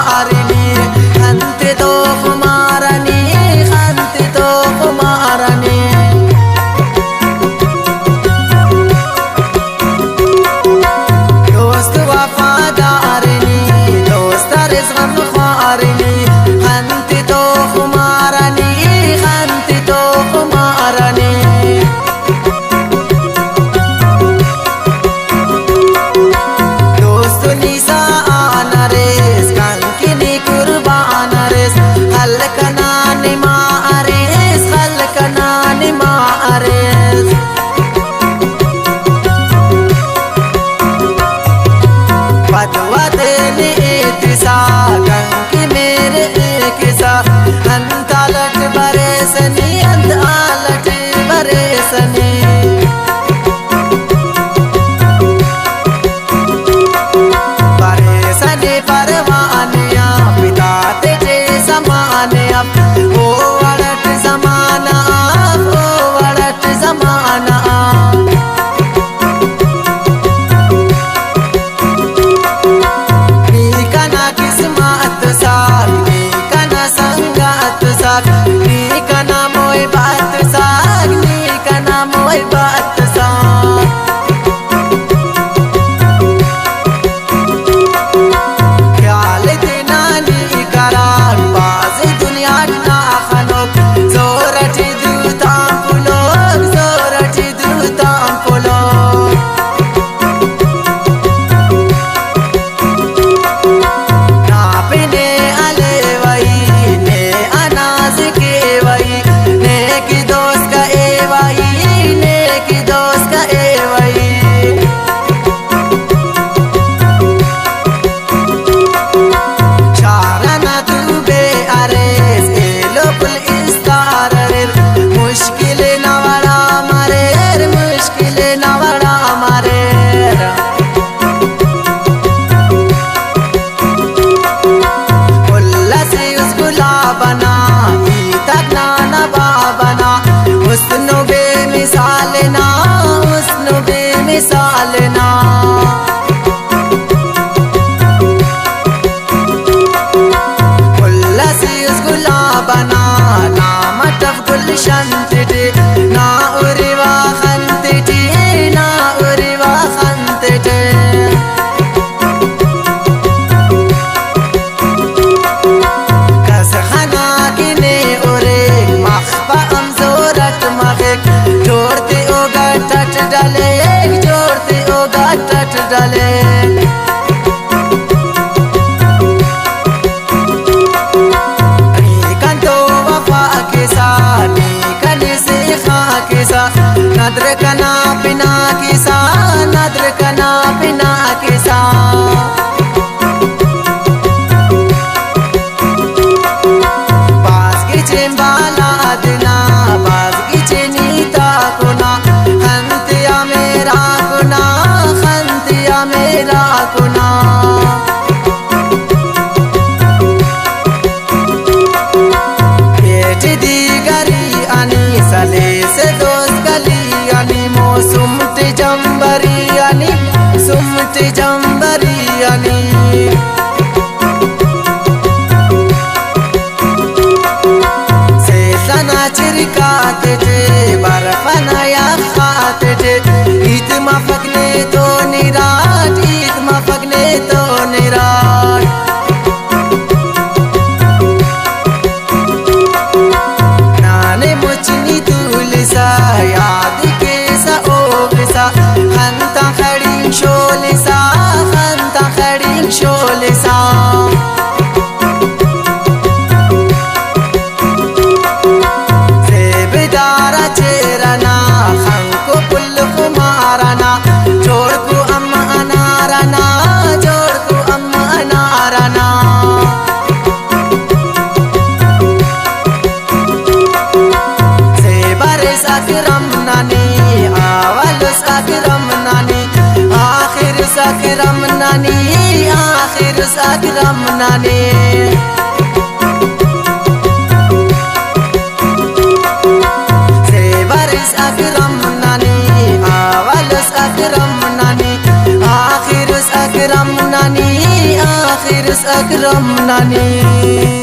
मारनी खंते तो मारनी खंते तो मारनी दोस्त वफादारनी दोस्त रिज़्क़ ख्वारनी खंते तो मारनी खंते तो मारनी दोस्त निसा आना रेस कंकिनी कुर्बान race हलकना Nima Ares हलकना Nima Ares बदवा देने इतिसा कंकी मेरे एक सा अंतालट बरेसनी अंतालट बरेसनी परवानिया पिता तेजे समानिया ओ वड़ट जमाना ओ वड़ट जमाना नीकना किस्मत साथ नीकना संगत साथ नीकना मोय बात साथ नीकना मोय बात साथ मिसालना उल्लासिस गुलाबना ना मटफ गुलशन तिटे ना उरिवा खंतिटे ना उरिवा खंतिटे कस खना किने उरे मखबा अमजोरत मखक जोड़ते ओगा टट डाले टट डाले कंतो वफा के साथ कन से खा के साथ नद्र कना बिना के साथ नद्र कना बिना के साथ बास की चिंबाला दिना बास की चिनीता कोना खंतिया मेरा कोना मेरा गुना पेट दी गरी आनी सले से दोस्त गली आनी मौसुमट जंबरी आनी सुमट जंबरी आनी से सना चिरकात थे बर्फना या खात थे ईद मफकने तो निराट ईद मफकने तो निराट नाने मुचनी तुलसा याद के सा ओग सा खंता खड़ी शोल सा खंता खड़ी शोल सा सेबदारा चेरना खंको पुल कुमारना जोड़ को अम्मा अनारना जोड़ को अम्मा अनारना सेबर सकरम नानी आवल सकरम नानी आखिर सकरम नानी आखिर सकरम नानी सेबर सकरम नानी आवल सकरम नानी आखिर सकरम नानी आखिर अकरम नानी।